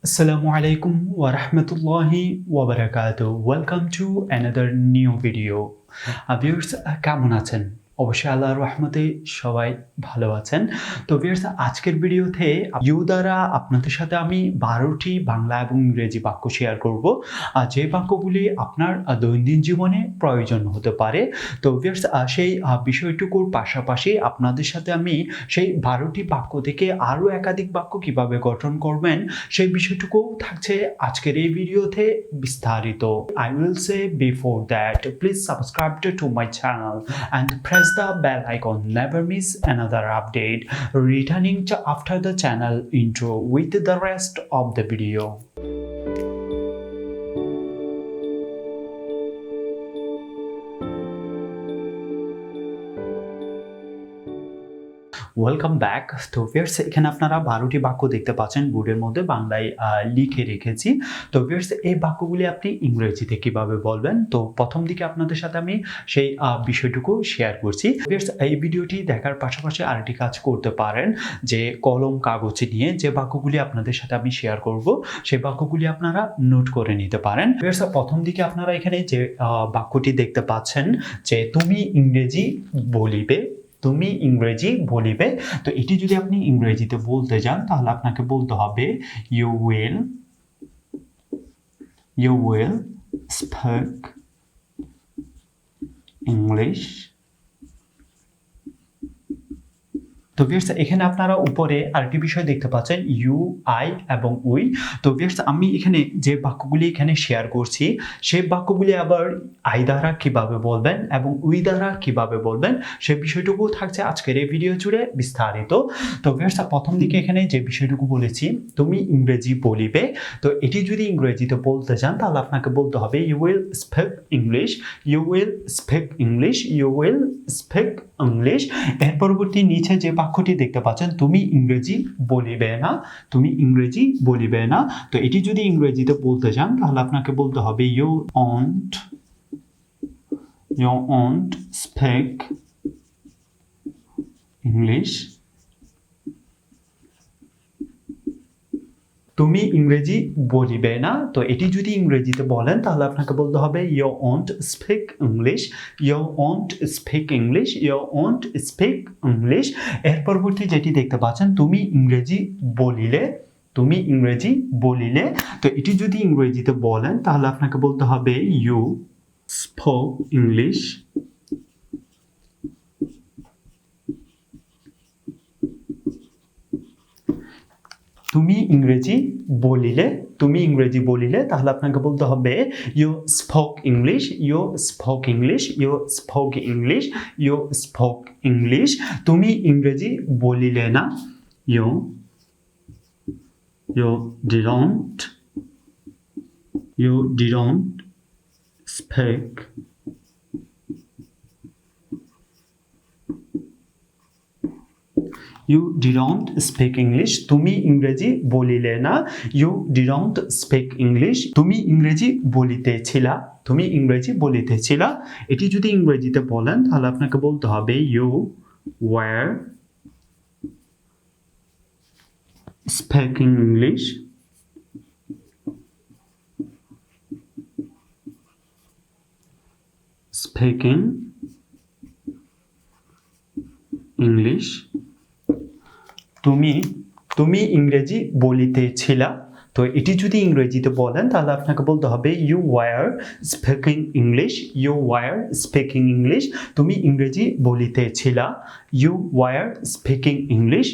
Assalamu alaikum wa rahmatullahi wa barakatuh. Welcome to another new video. Viewers, কেমন আছেন? অবশ্যই আল্লাহর রহমতে সবাই ভালো আছেন। তো ভিউয়ার্স, আজকের ভিডিওতে ইউ দ্বারা আপনাদের সাথে আমি 12টি বাংলা এবং ইংরেজি বাক্য শেয়ার করব, যে বাক্যগুলি আপনার দৈনন্দিন জীবনে প্রয়োজন হতে পারে। তো ভিউয়ার্স, সেই বিষয়টুকুর পাশাপাশি আপনাদের সাথে আমি সেই 12টি বাক্য থেকে আরও একাধিক বাক্য কিভাবে গঠন করবেন সেই বিষয়টুকু থাকছে আজকের এই ভিডিওতে বিস্তারিত। I will say before that, please subscribe to my channel and press the bell icon. Never miss another update. Returning to after the channel intro with the rest of the video. Welcome back. তো viewers, এখানে আপনারা 12টি বাক্য দেখতে পাচ্ছেন বোর্ডের মধ্যে, বাংলায় লিখে রেখেছি। তো ভিউয়ার্স, এই বাক্যগুলি আপনি ইংরেজিতে কিভাবে বলবেন, তো প্রথম দিকে আপনাদের সাথে আমি সেই বিষয়টুকু শেয়ার করছি। ভিউয়ার্স, এই ভিডিওটি দেখার পাশাপাশি আরেকটি কাজ করতে পারেন, যে কলম কাগজ নিয়ে যে বাক্যগুলি আপনাদের সাথে আমি শেয়ার করব সেই বাক্যগুলি আপনারা নোট করে নিতে পারেন। ভিউয়ার্স, প্রথম দিকে আপনারা এখানে যে বাক্যটি দেখতে পাচ্ছেন, যে তুমি ইংরেজি বলিবে, তুমি ইংরেজি বলিবে। তো এটি যদি আপনি ইংরেজিতে বলতে যান তাহলে আপনাকে বলতে হবে ইউ উইল স্পিক ইংলিশ। তো ভিউয়ার্স, এখানে আপনারা উপরে আরেকটি বিষয় দেখতে পাচ্ছেন, ইউ, আই এবং উই। তো ভিউয়ার্স, আমি এখানে যে বাক্যগুলি এখানে শেয়ার করছি সেই বাক্যগুলি আবার আই দ্বারা কিভাবে বলবেন এবং উই দ্বারা কিভাবে বলবেন সেই বিষয়টুকু থাকছে আজকের এই ভিডিও জুড়ে বিস্তারিত। তো ভিউয়ার্স, প্রথম দিকে এখানে যে বিষয়টুকু বলেছি, তুমি ইংরেজি বলিবে, তো এটি যদি ইংরেজিতে বলতে চান তাহলে আপনাকে বলতে হবে you will speak English, you will speak English, you will speak English. এর পরবর্তী নিচে যে বাক্যটি দেখতে পাচ্ছেন, তুমি ইংরেজি বলিবে না, তুমি ইংরেজি বলিবে না। তো এটি যদি ইংরেজিতে বলতে চান তাহলে আপনাকে বলতে হবে ইউ ওন্ট স্পিক ইংলিশ। তুমি ইংরেজি বলিবে না। তো এটি যদি ইংরেজিতে বলেন তাহলে আপনাকে বলতে হবে you won't speak English, you won't speak English, you won't speak English. এর পরবর্তী যেটি দেখতে পাচ্ছেন, তুমি ইংরেজি বলিলে, তুমি ইংরেজি বলিলে। তো এটি যদি ইংরেজিতে বলেন তাহলে আপনাকে বলতে হবে ইউ স্পোক ইংলিশ, তুমি ইংরেজি বলিলে, তুমি ইংরেজি বলিলে। তাহলে আপনাকে বলতে হবে you spoke English, you spoke English, you spoke English, you spoke English. তুমি ইংরেজি বলিলে না, you didn't speak You didn't speak English. তুমি ইংরেজি বলিলে না, you didn't speak English. তুমি ইংরেজি বলিতেছিলা, তুমি ইংরেজি বলিতেছিলা। এটি যদি ইংরেজিতে বলেন তাহলে আপনাকে বলতে হবে you were speaking English, speaking English. তুমি ইংরেজি বলিতেছিলা। তো এটি যদি ইংরেজিতে বলেন তাহলে আপনাকে বলতে হবে you were speaking English, you were speaking English. তুমি ইংরেজি বলিতেছিলা, ইউ ওয়ার স্পিকিং ইংলিশ।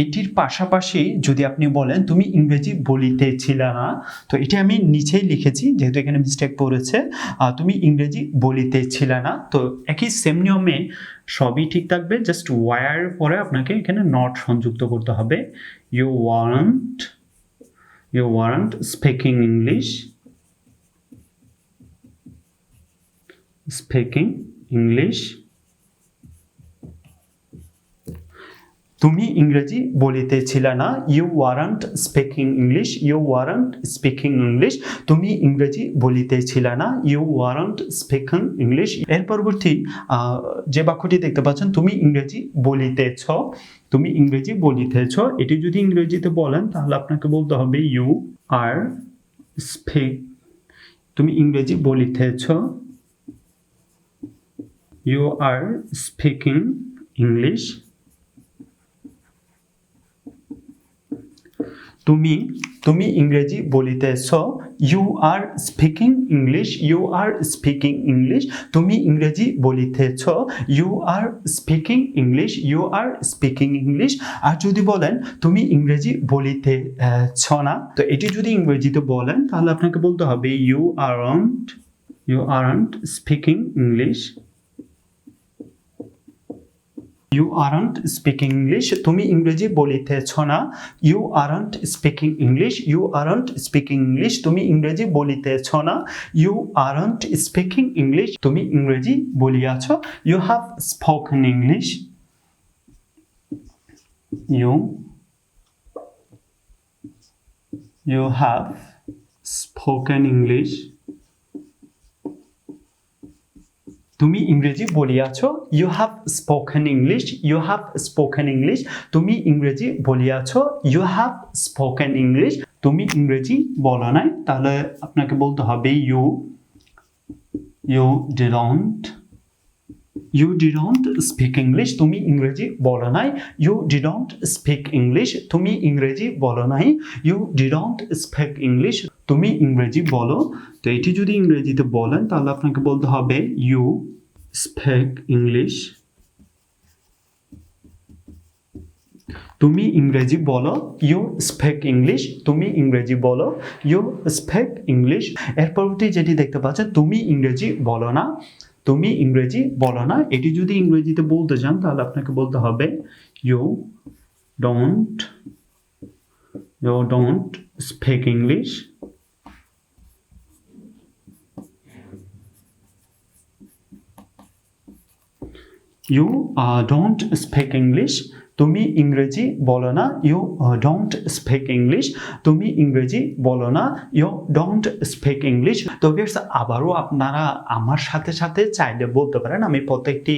এটির পাশাপাশি যদি আপনি বলেন তুমি ইংরেজি বলিতেছিলা না, তো এটি আমি নিচেই লিখেছি যেহেতু এখানে মিস্টেক পড়েছে, তুমি ইংরেজি বলিতেছিলা না। তো একই সেম নিয়মে সবই ঠিক থাকবে, জাস্ট ওয়ার পরে আপনাকে এখানে নট সংযুক্ত করতে হবে। You weren't speaking English, speaking English. তুমি ইংরেজি বলিতেছিলে না, you weren't speaking English, you weren't speaking English. তুমি ইংরেজি বলিতেছিলে না, ইউ ওয়ারান্ট স্পিকিং ইংলিশ। এর পরবর্তী যে বাক্যটি দেখতে পাচ্ছেন, তুমি ইংরেজি বলিতেছ, তুমি ইংরেজি বলিতেছ, এটি যদি ইংরেজিতে বলেন তাহলে আপনাকে বলতে হবে ইউ আর স্পিক। তুমি ইংরেজি বলিতেছ, ইউ আর স্পিকিং ইংলিশ। তুমি ইংরেজি বলিতেছ, you are speaking English, you are speaking English. তুমি ইংরেজি বলিতেছ, you are speaking English, you are speaking English. আর যদি বলেন তুমি ইংরেজি বলিতেছ না, তো এটি যদি ইংরেজিতে বলেন তাহলে আপনাকে বলতে হবে you aren't speaking English, You aren't speaking English. তুমি ইংরেজি বলিতেছ না, You aren't speaking English, You aren't speaking English. তুমি ইংরেজি বলিতেছ না, You aren't speaking English. তুমি ইংরেজি বলিয়াছ, You have spoken English. You have spoken English. তুমি ইংরেজি বলিয়াছ, you have spoken English, you have spoken English. তুমি ইংরেজি বলিয়াছ, ইউ হ্যাভ স্পোকেন ইংলিশ। তুমি ইংরেজি বলো নাই, তাহলে আপনাকে বলতে হবে ইউ didn't speak English. তুমি ইংরেজি বলো নাই, you didn't speak English. তুমি ইংরেজি বলো নাই, you didn't speak English. তুমি ইংরেজি বলো, তো এটি যদি ইংরেজিতে বলেন তাহলে আপনাকে বলতে হবে you speak English. তুমি ইংরেজি বলো, you speak English. তুমি ইংরেজি বলো, you speak English. এর পরবর্তী যেটি দেখতে পাচ্ছেন, তুমি ইংরেজি বলো না, তুমি ইংরেজি বলো না। এটি যদি ইংরেজিতে বলতে চান তাহলে আপনাকে বলতে হবে you don't speak English. You don't speak English. তুমি ইংরেজি বলো না, you don't speak English. তুমি ইংরেজি বলো না, you don't speak English. তো ভিউয়ার্স, আবারও আপনারা আমার সাথে সাথে চাইলে বলতে পারেন, আমি প্রত্যেকটি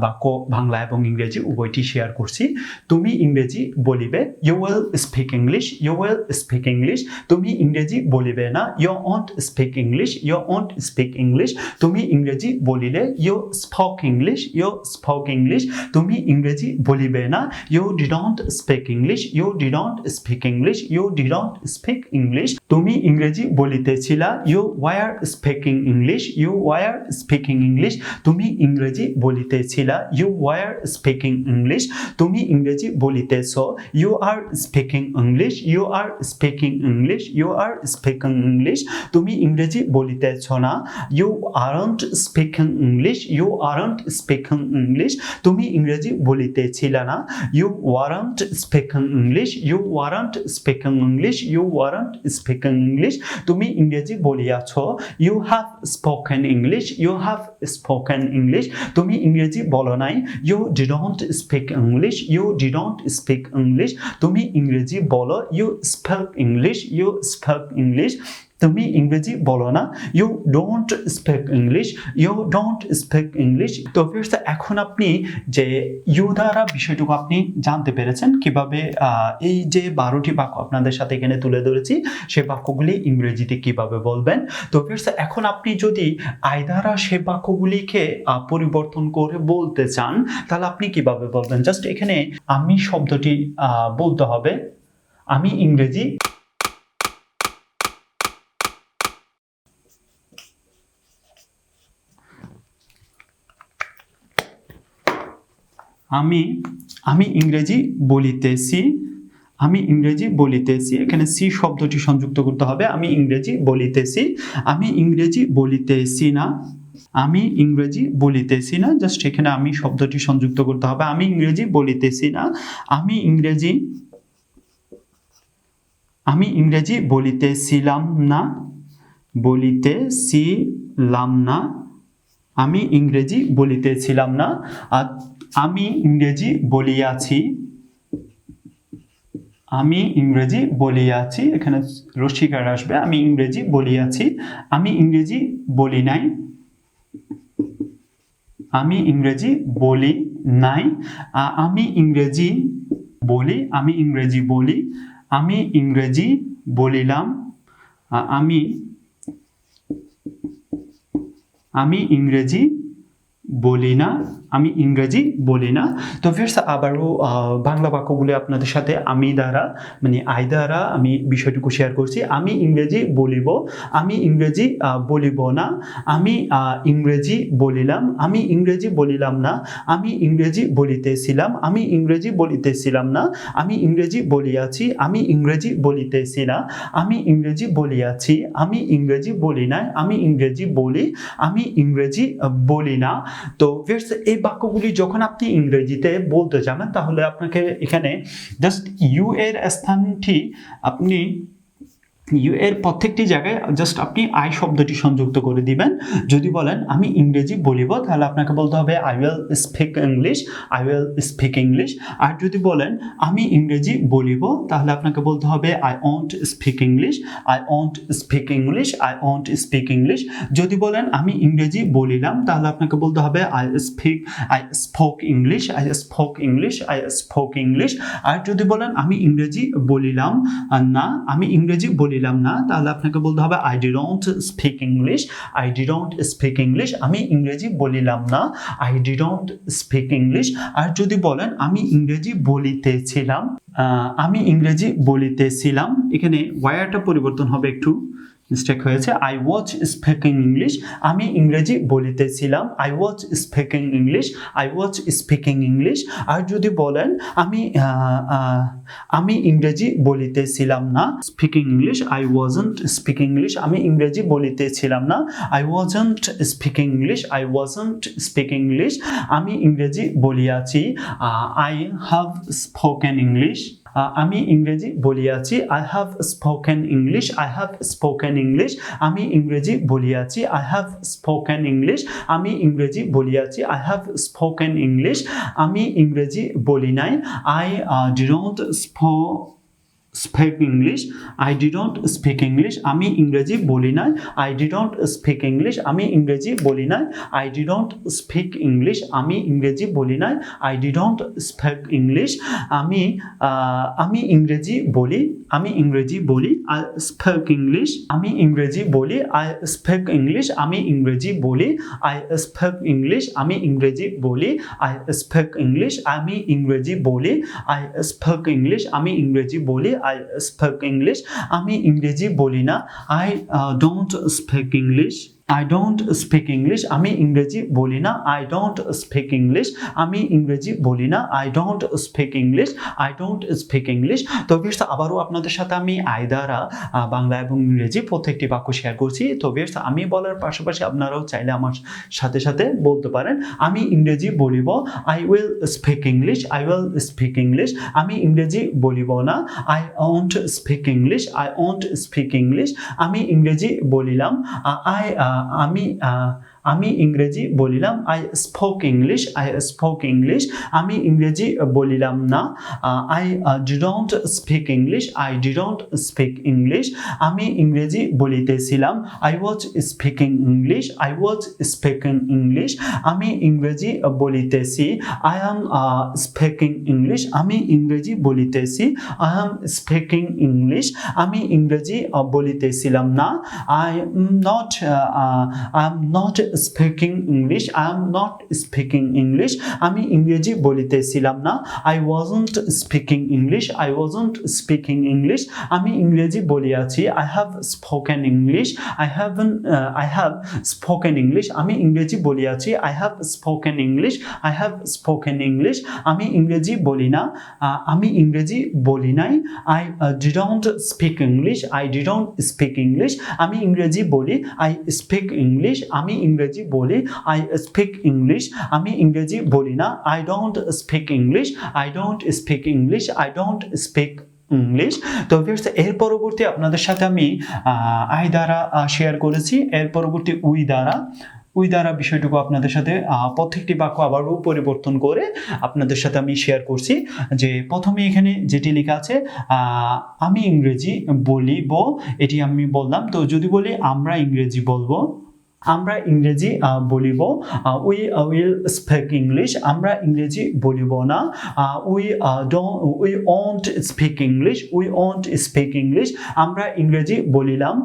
বাক্য বাংলা এবং ইংরেজি উভয়টি শেয়ার করছি। তুমি ইংরেজি বলিবে, you will speak English, you will speak English. তুমি ইংরেজি বলিবে না, you won't speak English, you won't speak English. তুমি ইংরেজি বলিলে, you spoke English, you spoke English. তুমি ইংরেজি বলিবে না, you didn't speak English, you didn't speak English, you didn't speak English. তুমি ইংরেজি বলিতেছিলা, you were speaking English, you were speaking English. তুমি ইংরেজি বলিতেছিলা, you were speaking English. তুমি ইংরেজি বলিতেছ, you are speaking English, you are speaking English, you are speaking English. তুমি ইংরেজি বলিতেছ না, you aren't speaking English, you aren't speaking English. তুমি ইংরেজি বলিতেছিলা না, you weren't speaking English, you weren't speaking English, you weren't speaking English. তুমি ইংরেজি বলিয়াছ, you have spoken English, you have spoken English. তুমি ইংরেজি বলো নাই, you didn't speak English, you didn't speak English. তুমি ইংরেজি বলো, you spoke English, you spoke English. তুমি ইংরেজি বলো না, you don't speak English, you don't speak English. তো ভিউয়ার্স, এখন আপনি যে ইউ দ্বারা বিষয়টুকু আপনি জানতে পেরেছেন, কিভাবে এই যে 12টি বাক্য আপনাদের সাথে এখানে তুলে ধরেছি সেই বাক্যগুলি ইংরেজিতে কিভাবে বলবেন। তো ভিউয়ার্স, এখন আপনি যদি আই দ্বারা সেই বাক্যগুলিকে পরিবর্তন করে বলতে চান তাহলে আপনি কিভাবে বলবেন। জাস্ট এখানে আমি শব্দটি বলতে হবে, আমি ইংরেজি আমি ইংরেজি বলিতেছি, আমি ইংরেজি বলিতেছি। এখানে সি শব্দটি সংযুক্ত করতে হবে, আমি ইংরেজি বলিতেছি, আমি ইংরেজি বলিতেছি না, আমি ইংরেজি বলিতেছি না। জাস্ট এখানে আমি শব্দটি সংযুক্ত করতে হবে, আমি ইংরেজি বলিতেছি না, আমি ইংরেজি বলিতেছিলাম না, বলিতেছিলাম না, আমি ইংরেজি বলিতেছিলাম না। আর আমি ইংরেজি বলিয়াছি, আমি ইংরেজি বলিয়াছি, এখানে রসিকার আসবে। আমি ইংরেজি বলিয়াছি, আমি ইংরেজি বলি নাই, আমি ইংরেজি বলি নাই, আমি ইংরেজি বলি, আমি ইংরেজি বলি, আমি ইংরেজি বলিলাম, আমি আমি ইংরেজি বলি না, আমি ইংরেজি বলি না। তো ফিরস আবারও বাংলা বাক্যগুলি আপনাদের সাথে আমি দ্বারা মানে আই দ্বারা আমি বিষয়টুকু শেয়ার করছি। আমি ইংরেজি বলিব, আমি ইংরেজি বলিব না, আমি ইংরেজি বলিলাম, আমি ইংরেজি বলিলাম না, আমি ইংরেজি বলিতেছিলাম, আমি ইংরেজি বলিতেছিলাম না, আমি ইংরেজি বলিয়াছি, আমি ইংরেজি বলিতেছি না, আমি ইংরেজি বলিয়াছি, আমি ইংরেজি বলি না, আমি ইংরেজি বলি, আমি ইংরেজি বলি না। তো ভিউয়ার্স এই বাক্যগুলি যখন আপনি ইংরেজিতে বলতে যাবেন তাহলে আপনাকে এখানে জাস্ট ইউ এর স্থানটি আপনি ইউ এর প্রত্যেকটি জায়গায় জাস্ট আপনি আই শব্দটি সংযুক্ত করে দিবেন। যদি বলেন আমি ইংরেজি বলিব তাহলে আপনাকে বলতে হবে I will speak English, I will speak English. আর যদি বলেন আমি ইংরেজি বলিব তাহলে আপনাকে বলতে হবে I won't speak English, I won't speak English, I won't speak English. যদি বলেন আমি ইংরেজি বলিলাম তাহলে আপনাকে বলতে হবে I spoke English, I spoke English, I spoke English. আর যদি বলেন আমি ইংরেজি বলিলাম না, আমি ইংরেজি বলিলাম না, তাহলে আপনাকে বলতে হবে I didn't speak English, I didn't speak English, আমি ইংরেজি বলিলাম না, আই ডিডন্ট স্পিক ইংলিশ। আর যদি বলেন আমি ইংরেজি বলিতেছিলাম, আমি ইংরেজি বলিতেছিলাম, এখানে ওয়ারটা পরিবর্তন হবে, একটু মিস্টেক হয়েছে। আই ওয়াজ স্পিকিং ইংলিশ, আমি ইংরেজি বলিতেছিলাম, I was speaking English, I was speaking English. আর যদি বলেন আমি ইংরেজি বলিতেছিলাম না, speaking English, I wasn't speaking English, আমি ইংরেজি বলিতেছিলাম না, I wasn't speaking English, I wasn't speaking English. আমি ইংরেজি বলিয়াছি, আই হ্যাভ স্পোকেন ইংলিশ, আমি ইংরেজি বলিয়াছি, I have spoken English, I have spoken English. আমি ইংরেজি বলিয়াছি, আই হ্যাভ স্পোকেন ইংলিশ, আমি ইংরেজি বলিয়াছি, আই হ্যাভ স্পোকেন ইংলিশ। আমি ইংরেজি বলি নাই, I didn't speak English, I didn't speak English, আমি ইংরেজি বলি না, I didn't speak English, আমি ইংরেজি বলি না, I didn't speak English, আমি ইংরেজি বলি না, I didn't speak English। আমি ইংরেজি বলি, আমি ইংরেজি বলি, I speak English, আমি ইংরেজি বলি, I speak English, আমি ইংরেজি বলি, I speak English, আমি ইংরেজি বলি, I speak English, আমি ইংরেজি বলি, I speak English, আমি ইংরেজি বলি, I speak English। আমি ইংরেজি বলি না, I don't speak English, I don't speak English, আমি ইংরেজি বলি না, I don't speak English, আমি ইংরেজি বলি না, I don't speak English, I don't speak English। তো ভিউয়ার্স আবারও আপনাদের সাথে আমি আই দ্বারা বাংলা এবং ইংরেজি প্রত্যেকটি বাক্য শেয়ার করছি। তো ভিউয়ার্স আমি বলার পাশাপাশি আপনারাও চাইলে আমার সাথে সাথে বলতে পারেন। আমি ইংরেজি বলিব, I will speak English, I will speak English। আমি ইংরেজি বলিব না, I won't speak English, I won't speak English। আমি ইংরেজি বলিলাম, আমি ইংরেজি বলিলাম, I spoke English, I spoke English। আমি ইংরেজি বলিলাম না, I didn't speak English, I didn't speak English। আমি ইংরেজি বলিতেছিলাম, I was speaking English, I was speaking English। আমি ইংরেজি বলিতেছি, I am speaking English, আমি ইংরেজি বলিতেছি, I am speaking English। আমি ইংরেজি বলিতেছিলাম না, I am not speaking English, I am not speaking English। আমি ইংরেজি বলিতেছিলাম না, I wasn't speaking English, I wasn't speaking English। আমি ইংরেজি বলিয়াছি, I have spoken English, I have spoken English। আমি ইংরেজি বলিয়াছি, I have spoken English, I have spoken English। আমি ইংরেজি বলি না, আমি ইংরেজি বলি নাই, I didn't speak English, I didn't speak English। আমি ইংরেজি বলি, I speak English, আমি ইংরেজি বলি, I speak English। আমি ইংরেজি বলি না, I don't speak English, I don't speak English, I don't speak English. তো ভিউয়ার্স এর পরবর্তী আপনাদের সাথে আমি আই দ্বারা শেয়ার করেছি, এর পরবর্তী উই দ্বারা ওই দ্বারা বিষয়টুকু আপনাদের সাথে প্রত্যেকটি বাক্য আবারও পরিবর্তন করে আপনাদের সাথে আমি শেয়ার করছি। যে প্রথমে এখানে যেটি লেখা আছে আমি ইংরেজি বলিব, এটি আমি বললাম। তো যদি বলি আমরা ইংরেজি বলবো, আমরা ইংরেজি বলিব, উই উইল স্পিক ইংলিশ, আমরা ইংরেজি বলিব না, we won't speak English, we won't speak English, আমরা ইংরেজি বলিলাম,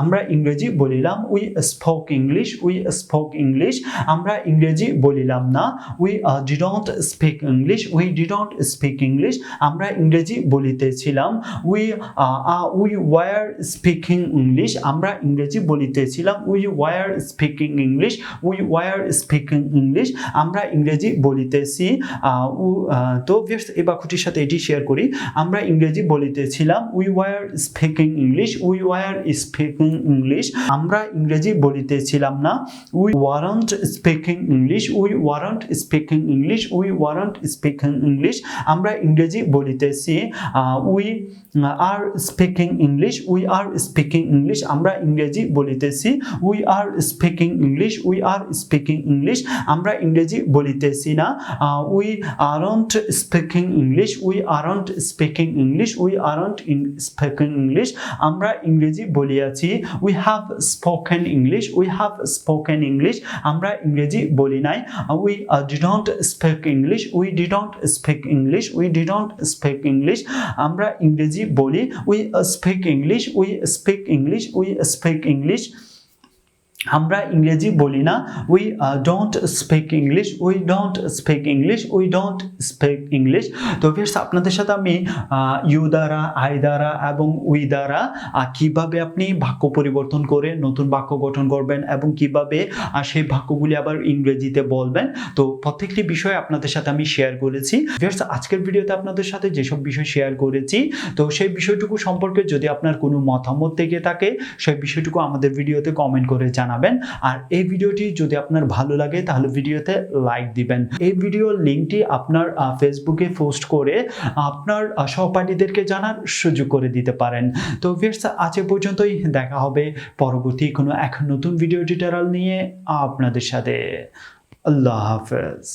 আমরা ইংরেজি বলিলাম, we spoke English, we spoke English, আমরা ইংরেজি বলিলাম না, we didn't speak English, we didn't speak English, আমরা ইংরেজি বলিতেছিলাম, উই ওয়ার স্পিকিং ইংলিশ, আমরা ইংরেজি বলিতেছিলাম, we were speaking English, we were speaking English, আমরা ইংরেজি বলিতেছি। তো ভিউয়ার্স এই বাক্যটির সাথে এটি শেয়ার করি, আমরা ইংরেজি বলিতেছিলাম, we were speaking English, we were speaking English, আমরা ইংরেজি বলিতেছিলাম না, we weren't speaking English, we weren't speaking English, we weren't speaking English, আমরা ইংরেজি বলিতেছি, we are speaking English, we are speaking English, আমরা ইংরেজি বলিতেছি, we are speaking English, we are speaking English, আমরা ইংরেজি বলিতেছি না, we aren't speaking English, we aren't speaking English, we aren't speaking English, আমরা ইংরেজি বলিয়াছি, we have spoken English, we have spoken English, আমরা ইংরেজি বলি নাই, we didn't speak English, we didn't speak English, we didn't speak English, আমরা ইংরেজি বলি, we speak English, we speak English, we speak English, আমরা ইংরেজি বলি না, we don't speak English, we don't speak English, we don't speak English. তো viewers আপনাদের সাথে আমি ইউ দ্বারা, আই দ্বারা এবং উই দ্বারা কিভাবে আপনি বাক্য পরিবর্তন করে নতুন বাক্য গঠন করবেন এবং কিভাবে সেই বাক্যগুলি আবার ইংরেজিতে বলবেন, তো প্রত্যেকটি বিষয় আপনাদের সাথে আমি শেয়ার করেছি। ভিউয়ার্স আজকের ভিডিওতে আপনাদের সাথে যেসব বিষয় শেয়ার করেছি, তো সেই বিষয়টুকু সম্পর্কে যদি আপনার কোনো মতামত থেকে থাকে, সেই বিষয়টুকু আমাদের ভিডিওতে কমেন্ট করে জানাবেন। আর এই ভিডিওটি যদি আপনার ভালো লাগে তাহলে ভিডিওতে লাইক দিবেন। এই ভিডিওর লিংকটি আপনার ফেসবুকে পোস্ট করে আপনার সহপাঠীদেরকে জানার সুযোগ করে দিতে পারেন। তো ভিউয়ার্স আজ পর্যন্তই, দেখা হবে পরবর্তী কোনো এক নতুন ভিডিও টিউটোরিয়াল নিয়ে আপনাদের সাথে। আল্লাহ হাফেজ।